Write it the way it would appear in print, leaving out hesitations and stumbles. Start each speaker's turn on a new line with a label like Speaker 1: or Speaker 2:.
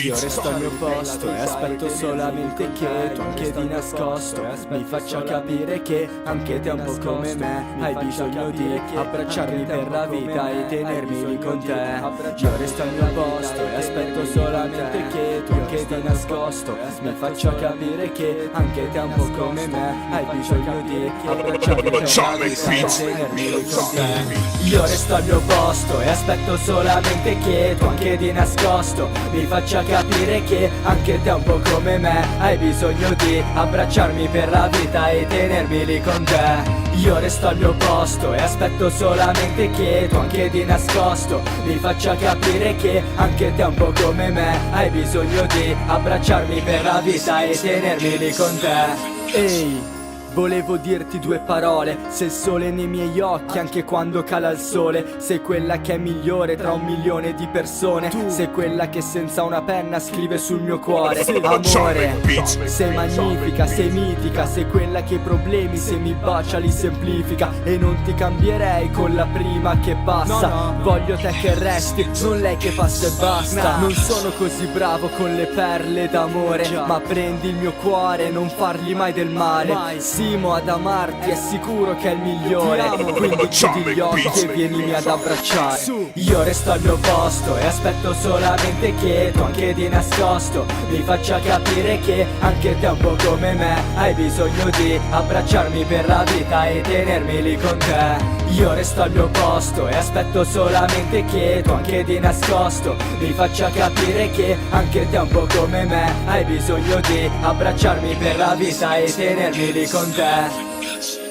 Speaker 1: Io resto al mio posto e aspetto solamente che tu anche di nascosto mi faccia capire che anche te un po' come me hai bisogno di abbracciarmi per la vita e tenermi lì con te. Io resto al mio posto e aspetto solamente che tu anche di nascosto mi faccia capire che anche te un po' come me hai bisogno di abbracciarmi per la vita e tenermi lì con te. Io resto al mio posto e aspetto solamente che tu anche di nascosto mi faccia capire che anche te un po' come me hai bisogno di abbracciarmi per la vita e tenermi lì con te. Io resto al mio posto e aspetto solamente che tu anche di nascosto mi faccia capire che anche te un po' come me hai bisogno di abbracciarmi per la vita e tenermi lì con te. Ehi, volevo dirti due parole, sei il sole nei miei occhi anche quando cala il sole. Sei quella che è migliore tra 1 milione di persone. Sei quella che senza una penna scrive sul mio cuore. Amore, sei magnifica, sei mitica. Sei quella che i problemi se mi bacia li semplifica. E non ti cambierei con la prima che passa. Voglio te che resti, non lei che passa e basta. Non sono così bravo con le perle d'amore, ma prendi il mio cuore e non fargli mai del male. Simo ad amarti, è sicuro che è il migliore. Quindi chiudi gli occhi e vienimi ad abbracciare. Io resto al mio posto e aspetto solamente che tu anche di nascosto mi faccia capire che anche te un po' come me hai bisogno di abbracciarmi per la vita e tenermi lì con te. Io resto al mio posto e aspetto solamente che tu anche di nascosto mi faccia capire che anche te un po' come me hai bisogno di abbracciarmi per la vita e tenermi lì con te.